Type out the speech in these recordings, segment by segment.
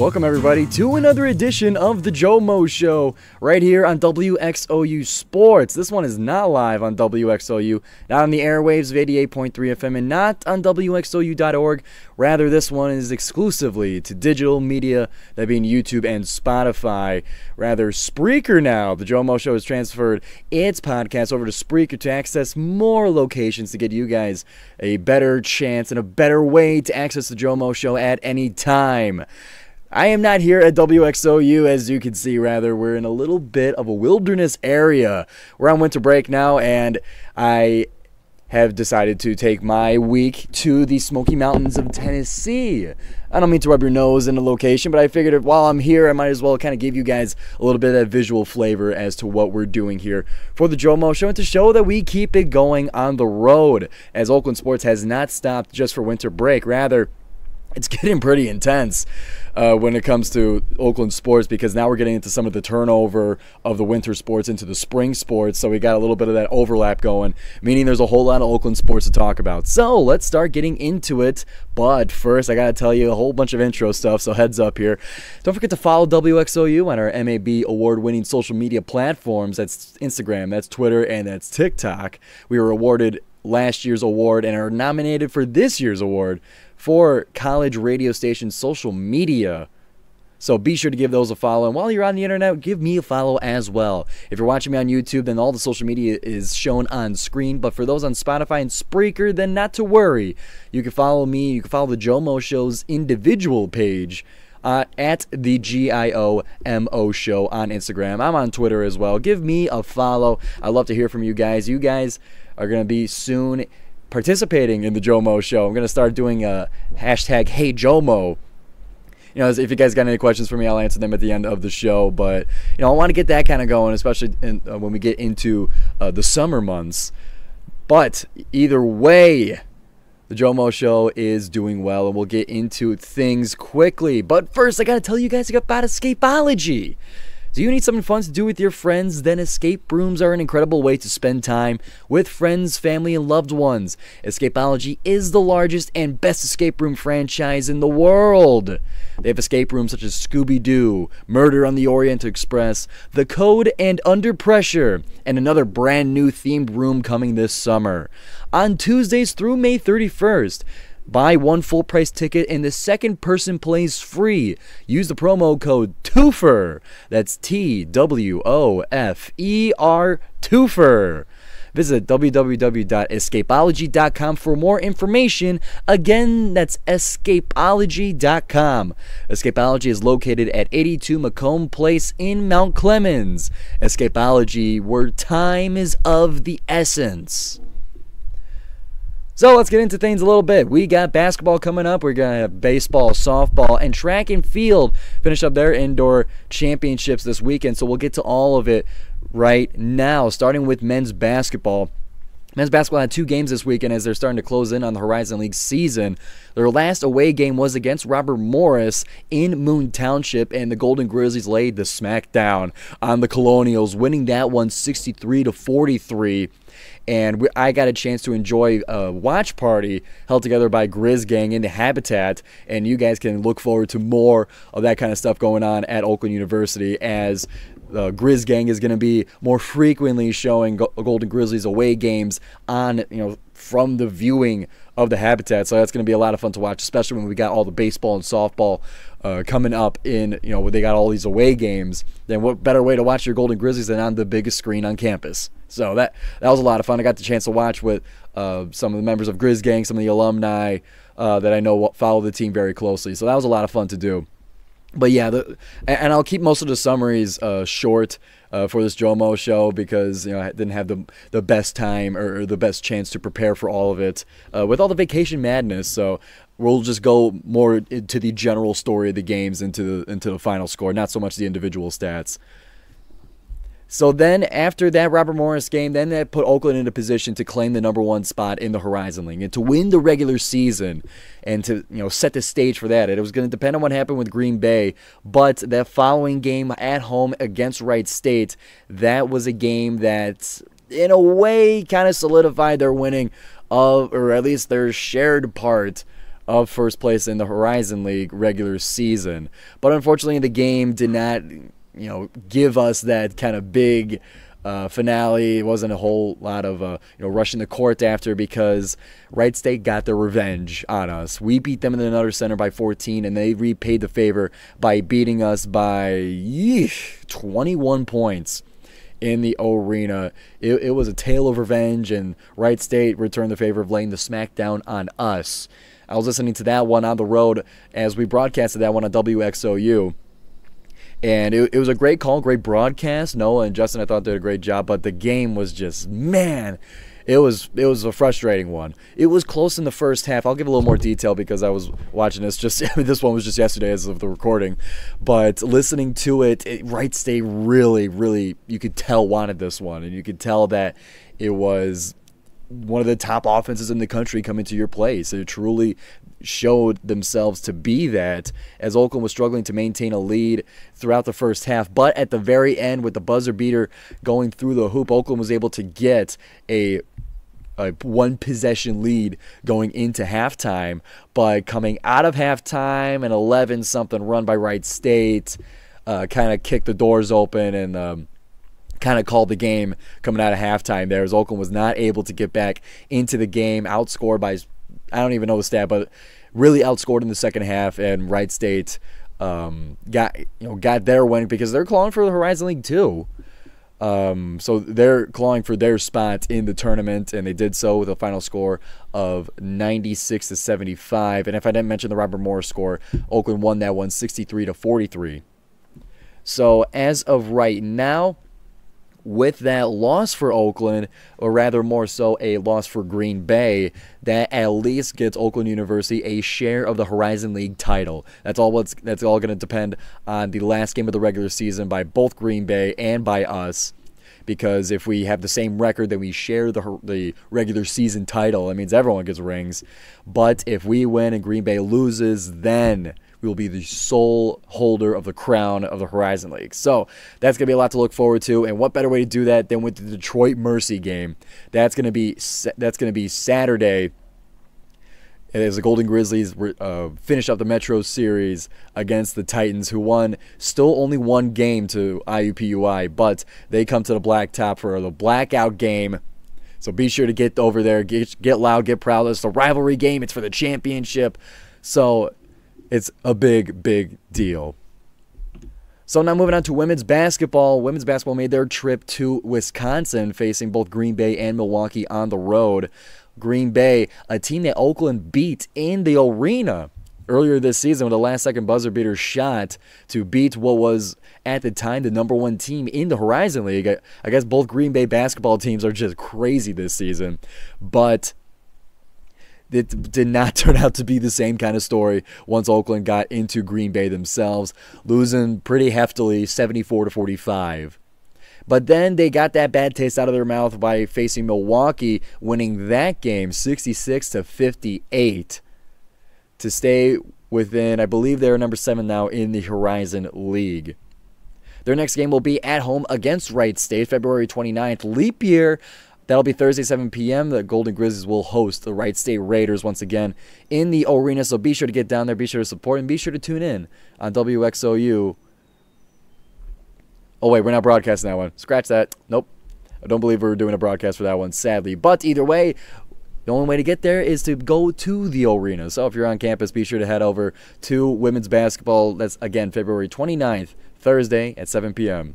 Welcome everybody to another edition of the GioMoShow right here on WXOU Sports. This one is not live on WXOU, not on the airwaves of 88.3 FM, and not on WXOU.org. Rather, this one is exclusively to digital media, that being YouTube and Spotify. Rather, Spreaker now. The GioMoShow has transferred its podcast over to Spreaker to access more locations to get you guys a better chance and a better way to access the GioMoShow at any time. I am not here at WXOU, as you can see. Rather, we're in a little bit of a wilderness area. We're on winter break now, and I have decided to take my week to the Smoky Mountains of Tennessee. I don't mean to rub your nose in the location, but I figured while I'm here, I might as well kind of give you guys a little bit of that visual flavor as to what we're doing here for the GioMoShow, and to show that we keep it going on the road, as Oakland sports has not stopped just for winter break. Rather, it's getting pretty intense when it comes to Oakland sports, because now we're getting into some of the turnover of the winter sports into the spring sports. So we got a little bit of that overlap going, meaning there's a whole lot of Oakland sports to talk about. So let's start getting into it. But first, I got to tell you a whole bunch of intro stuff, so heads up here. Don't forget to follow WXOU on our MBB award-winning social media platforms. That's Instagram, that's Twitter, and that's TikTok. We were awarded last year's award and are nominated for this year's award for college radio station social media. So be sure to give those a follow. And while you're on the internet, give me a follow as well. If you're watching me on YouTube, then all the social media is shown on screen. But for those on Spotify and Spreaker, then not to worry. You can follow me. You can follow the GioMoShow's individual page at the GioMo Show on Instagram. I'm on Twitter as well. Give me a follow. I'd love to hear from you guys. You guys are going to be soon participating in the GioMoShow. I'm going to start doing a hashtag HeyJomo. You know, if you guys got any questions for me, I'll answer them at the end of the show. But, you know, I want to get that kind of going, especially when we get into the summer months. But either way, the GioMoShow is doing well, and we'll get into things quickly. But first, I got to tell you guys about Escapology. Do you need something fun to do with your friends? Then escape rooms are an incredible way to spend time with friends, family, and loved ones. Escapology is the largest and best escape room franchise in the world. They have escape rooms such as Scooby-Doo, Murder on the Orient Express, The Code, and Under Pressure, and another brand new themed room coming this summer. On Tuesdays through May 31st, buy one full price ticket and the second person plays free. Use the promo code TWOFER. That's TWOFER, TWOFER. Visit www.escapology.com for more information. Again, that's escapology.com. Escapology is located at 82 Macomb Place in Mt Clemens. Escapology, where time is of the essence. So let's get into things a little bit. We got basketball coming up. We're going to have baseball, softball, and track and field finish up their indoor championships this weekend. So we'll get to all of it right now, starting with men's basketball. Men's basketball had two games this weekend as they're starting to close in on the Horizon League season. Their last away game was against Robert Morris in Moon Township, and the Golden Grizzlies laid the smackdown on the Colonials, winning that one 63-43. And I got a chance to enjoy a watch party held together by Grizz Gang in the Habitat, and you guys can look forward to more of that kind of stuff going on at Oakland University, as the Grizz Gang is going to be more frequently showing Golden Grizzlies away games on, from the viewing of the Habitat. So that's going to be a lot of fun to watch, especially when we got all the baseball and softball coming up in, when they got all these away games. Then what better way to watch your Golden Grizzlies than on the biggest screen on campus? So that was a lot of fun. I got the chance to watch with some of the members of Grizz Gang, some of the alumni that I know follow the team very closely. So that was a lot of fun to do. But yeah, and I'll keep most of the summaries short for this GioMoShow, because I didn't have the best time or the best chance to prepare for all of it with all the vacation madness. So we'll just go more into the general story of the games, into the final score, not so much the individual stats. So then after that Robert Morris game, then that put Oakland into position to claim the #1 spot in the Horizon League and to win the regular season and to set the stage for that. It was going to depend on what happened with Green Bay, but that following game at home against Wright State, that was a game that in a way kind of solidified their winning of, or at least their shared part of first place in the Horizon League regular season. But unfortunately, the game did not, give us that kind of big finale. It wasn't a whole lot of rushing the court after, because Wright State got their revenge on us. We beat them in the Nutter Center by 14, and they repaid the favor by beating us by 21 points in the arena. It was a tale of revenge, and Wright State returned the favor of laying the smackdown on us. I was listening to that one on the road as we broadcasted that one on WXOU. And it was a great call, great broadcast. Noah and Justin, I thought, did a great job. But the game was just, man, it was a frustrating one. It was close in the first half. I'll give a little more detail because I was watching this this one was just yesterday as of the recording. But listening to it, Wright State really, really, you could tell, wanted this one. And you could tell that it was one of the top offenses in the country coming to your place. It truly showed themselves to be that, as Oakland was struggling to maintain a lead throughout the first half. But at the very end, with the buzzer beater going through the hoop, Oakland was able to get a one-possession lead going into halftime. But coming out of halftime, an 11-something run by Wright State kind of kicked the doors open and kind of called the game coming out of halftime there, as Oakland was not able to get back into the game, outscored by, I don't even know the stat, but really outscored in the second half, and Wright State got their win because they're clawing for the Horizon League too. So they're clawing for their spot in the tournament, and they did so with a final score of 96-75. And if I didn't mention the Robert Morris score, Oakland won that one 63-43. So as of right now, with that loss for Oakland, or rather more so a loss for Green Bay, that at least gets Oakland University a share of the Horizon League title. That's all going to depend on the last game of the regular season by both Green Bay and by us. Because if we have the same record, then we share the regular season title. That means everyone gets rings. But if we win and Green Bay loses, then we will be the sole holder of the crown of the Horizon League. So that's going to be a lot to look forward to. And what better way to do that than with the Detroit Mercy game? That's going to be Saturday, as the Golden Grizzlies finish up the Metro Series against the Titans, who won still only one game to IUPUI, but they come to the Blacktop for the blackout game. So be sure to get over there, get loud, get proud. It's the rivalry game. It's for the championship. So it's a big, big deal. So now moving on to women's basketball. Women's basketball made their trip to Wisconsin, facing both Green Bay and Milwaukee on the road. Green Bay, a team that Oakland beat in the arena earlier this season with a last-second buzzer beater shot to beat what was at the time the #1 team in the Horizon League. I guess both Green Bay basketball teams are just crazy this season, but it did not turn out to be the same kind of story once Oakland got into Green Bay themselves, losing pretty heftily 74-45. But then they got that bad taste out of their mouth by facing Milwaukee, winning that game 66-58 to stay within, I believe they're number 7 now in the Horizon League. Their next game will be at home against Wright State, February 29th, leap year. That'll be Thursday, 7 p.m. The Golden Grizzlies will host the Wright State Raiders once again in the arena. So be sure to get down there, be sure to support, and be sure to tune in on WXOU. Oh, wait, we're not broadcasting that one. Scratch that. Nope. I don't believe we're doing a broadcast for that one, sadly. But either way, the only way to get there is to go to the arena. So if you're on campus, be sure to head over to women's basketball. That's, again, February 29th, Thursday at 7 p.m.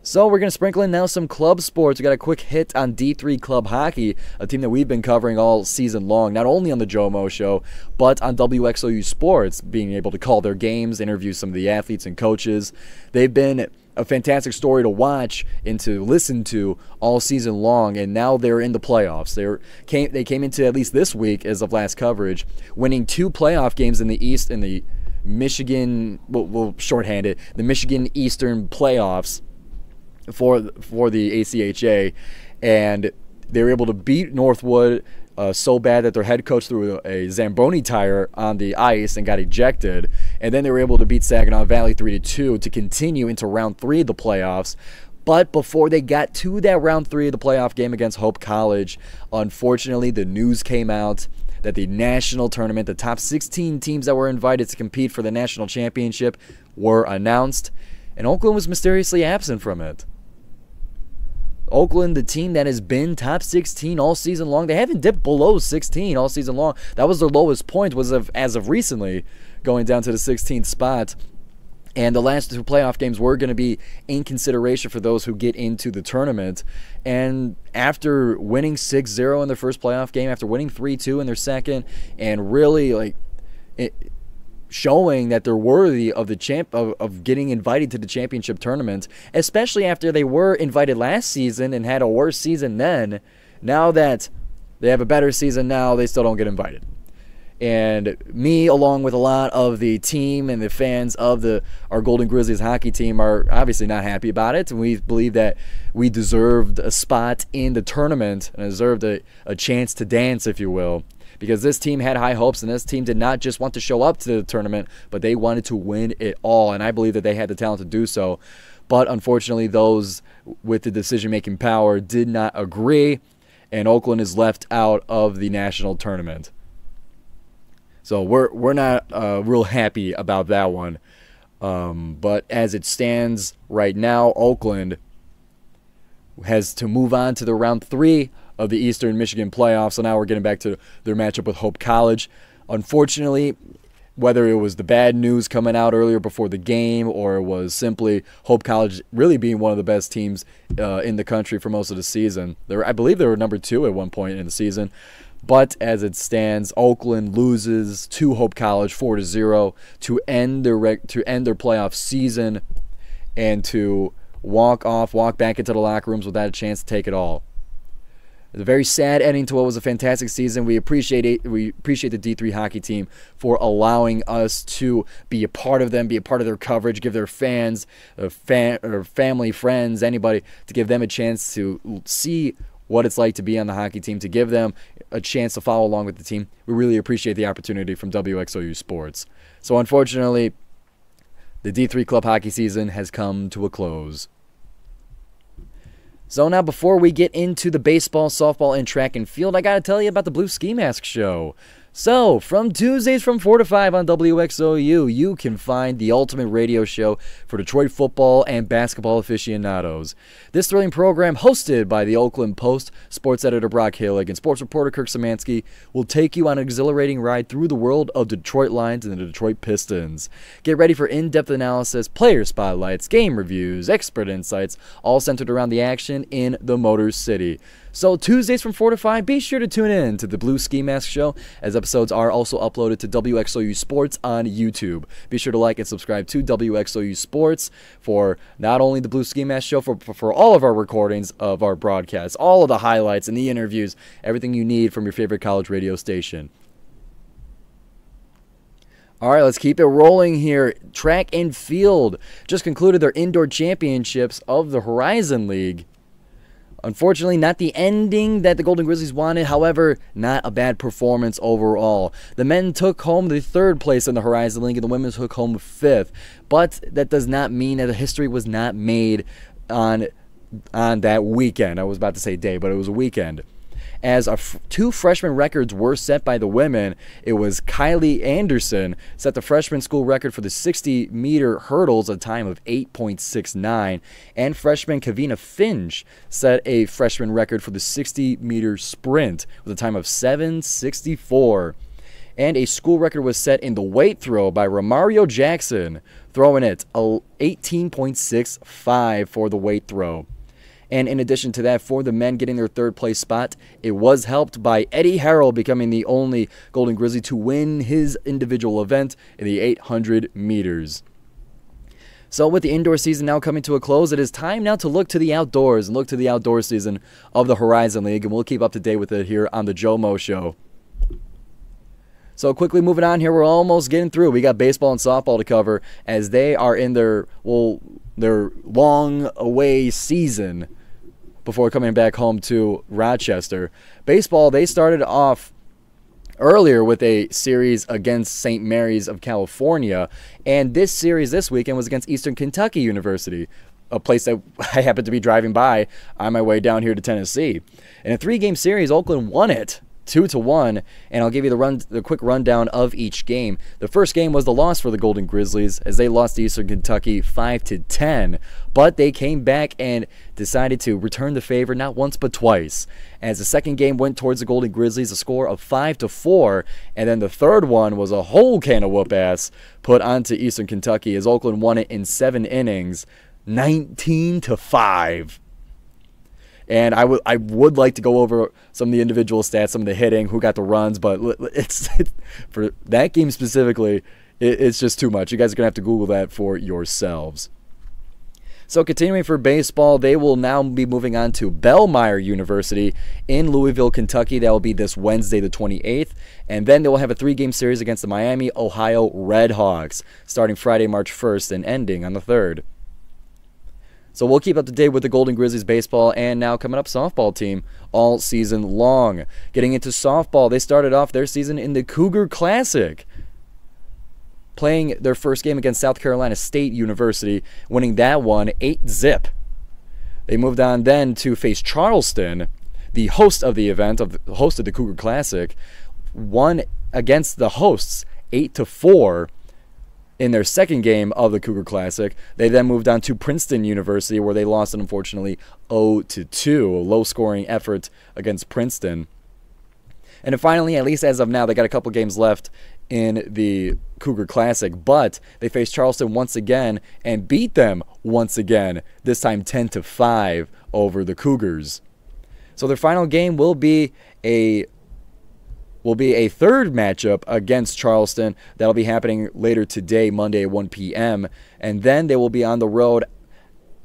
So we're going to sprinkle in now some club sports. We got a quick hit on D3 Club Hockey, a team that we've been covering all season long, not only on the GioMoShow, but on WXOU Sports, being able to call their games, interview some of the athletes and coaches. They've been a fantastic story to watch and to listen to all season long, and now they're in the playoffs. They came into, at least this week as of last coverage, winning 2 playoff games in the East, in the Michigan, we'll shorthand it, the Michigan Eastern playoffs for the ACHA, and they were able to beat Northwood so bad that their head coach threw a Zamboni tire on the ice and got ejected, and then they were able to beat Saginaw Valley 3-2 to continue into round 3 of the playoffs. But before they got to that round 3 of the playoff game against Hope College, unfortunately the news came out that the national tournament, the top 16 teams that were invited to compete for the national championship, were announced, and Oakland was mysteriously absent from it. Oakland, the team that has been top 16 all season long, they haven't dipped below 16 all season long. That was their lowest point, as of recently, going down to the 16th spot. And the last 2 playoff games were going to be in consideration for those who get into the tournament. And after winning 6-0 in their first playoff game, after winning 3-2 in their second, and really showing that they're worthy of the of getting invited to the championship tournament, especially after they were invited last season and had a worse season then, now that they have a better season now, they still don't get invited. And me, along with a lot of the team and the fans of our Golden Grizzlies hockey team, are obviously not happy about it. And we believe that we deserved a spot in the tournament and deserved a chance to dance, if you will. Because this team had high hopes, and this team did not just want to show up to the tournament, but they wanted to win it all. And I believe that they had the talent to do so. But unfortunately, those with the decision-making power did not agree, and Oakland is left out of the national tournament. So we're not real happy about that one. But as it stands right now, Oakland has to move on to the round 3 of the Eastern Michigan playoffs. So now we're getting back to their matchup with Hope College. Unfortunately, whether it was the bad news coming out earlier before the game, or it was simply Hope College really being one of the best teams in the country for most of the season. I believe they were number 2 at one point in the season. But as it stands, Oakland loses to Hope College 4-0 to end their playoff season, and to walk back into the locker rooms without a chance to take it all. It's a very sad ending to what was a fantastic season. We appreciate it. We appreciate the D3Hockey team for allowing us to be a part of them, be a part of their coverage, give their fans, or family, friends, anybody, to give them a chance to see what it's like to be on the hockey team, to give them a chance to follow along with the team. We really appreciate the opportunity from WXOU Sports. So unfortunately, the D3 club hockey season has come to a close. So now, before we get into the baseball, softball, and track and field, I got to tell you about the Blue Ski Mask Show. So, from Tuesdays from 4 to 5 on WXOU, you can find the ultimate radio show for Detroit football and basketball aficionados. This thrilling program, hosted by the Oakland Post sports editor Brock Hillig and sports reporter Kirk Szymanski, will take you on an exhilarating ride through the world of Detroit Lions and the Detroit Pistons. Get ready for in-depth analysis, player spotlights, game reviews, expert insights, all centered around the action in the Motor City. So Tuesdays from 4 to 5, be sure to tune in to the Blue Ski Mask Show, as episodes are also uploaded to WXOU Sports on YouTube. Be sure to like and subscribe to WXOU Sports for not only the Blue Ski Mask Show, for all of our recordings of our broadcasts, all of the highlights and the interviews, everything you need from your favorite college radio station. All right, let's keep it rolling here. Track and field just concluded their indoor championships of the Horizon League. Unfortunately, not the ending that the Golden Grizzlies wanted. However, not a bad performance overall. The men took home the 3rd place in the Horizon League, and the women took home 5th. But that does not mean that the history was not made on that weekend. I was about to say day, but it was a weekend. As 2 freshman records were set by the women. It was Kylie Anderson set the freshman school record for the 60-meter hurdles at a time of 8.69, and freshman Kavina Finch set a freshman record for the 60-meter sprint with a time of 7:64. And a school record was set in the weight throw by Romario Jackson, throwing it 18.65 for the weight throw. And in addition to that, for the men getting their 3rd place spot, it was helped by Eddie Harrell becoming the only Golden Grizzly to win his individual event in the 800 meters. So with the indoor season now coming to a close, it is time now to look to the outdoors and look to the outdoor season of the Horizon League, and we'll keep up to date with it here on the GioMoShow. So quickly moving on here, we're almost getting through. We got baseball and softball to cover, as they are in their long away season before coming back home to Rochester. Baseball, they started off earlier with a series against St. Mary's of California, and this series this weekend was against Eastern Kentucky University, a place that I happened to be driving by on my way down here to Tennessee. In a 3-game series, Oakland won it 2-1, and I'll give you the quick rundown of each game. The first game was the loss for the Golden Grizzlies, as they lost to Eastern Kentucky 5-10, but they came back and decided to return the favor not once but twice, as the second game went towards the Golden Grizzlies, a score of 5-4, and then the third one was a whole can of whoop-ass put onto Eastern Kentucky, as Oakland won it in 7 innings, 19-5. And I would like to go over some of the individual stats, some of the hitting, who got the runs, but it's for that game specifically, it's just too much. You guys are going to have to Google that for yourselves. So continuing for baseball, they will now be moving on to Belmire University in Louisville, Kentucky. That will be this Wednesday, the 28th. And then they will have a 3-game series against the Miami, Ohio Redhawks, starting Friday, March 1st and ending on the 3rd. So we'll keep up to date with the Golden Grizzlies baseball and now coming up softball team all season long. Getting into softball, they started off their season in the Cougar Classic, playing their first game against South Carolina State University, winning that one 8-0. They moved on then to face Charleston, the host of the event, hosted the Cougar Classic, won against the hosts 8-4. In their second game of the Cougar Classic. They then moved on to Princeton University, where they lost, unfortunately, 0-2, a low-scoring effort against Princeton. And then finally, at least as of now, they got a couple games left in the Cougar Classic, but they faced Charleston once again and beat them once again, this time 10-5 over the Cougars. So their final game will be a third matchup against Charleston. That'll be happening later today, Monday at 1 p.m. And then they will be on the road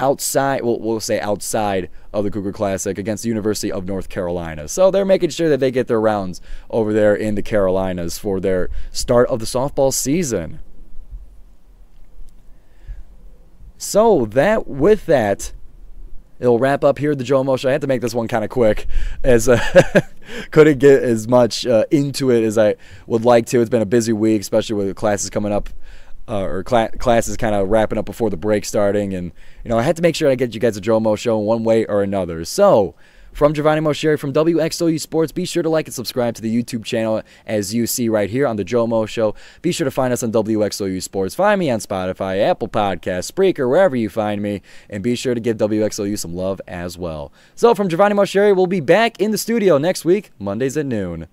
outside, we'll say outside of the Cougar Classic against the University of North Carolina. So they're making sure that they get their rounds over there in the Carolinas for their start of the softball season. So with that, it'll wrap up here at the GioMoShow. I had to make this one kind of quick, as couldn't get as much into it as I would like to. It's been a busy week, especially with classes coming up, classes kind of wrapping up before the break starting. And, I had to make sure I get you guys a GioMoShow in one way or another. So, from Giovanni Moschieri from WXOU Sports, be sure to like and subscribe to the YouTube channel as you see right here on the GioMoShow. Be sure to find us on WXOU Sports. Find me on Spotify, Apple Podcasts, Spreaker, wherever you find me. And be sure to give WXOU some love as well. So from Giovanni Moschieri, we'll be back in the studio next week, Mondays at noon.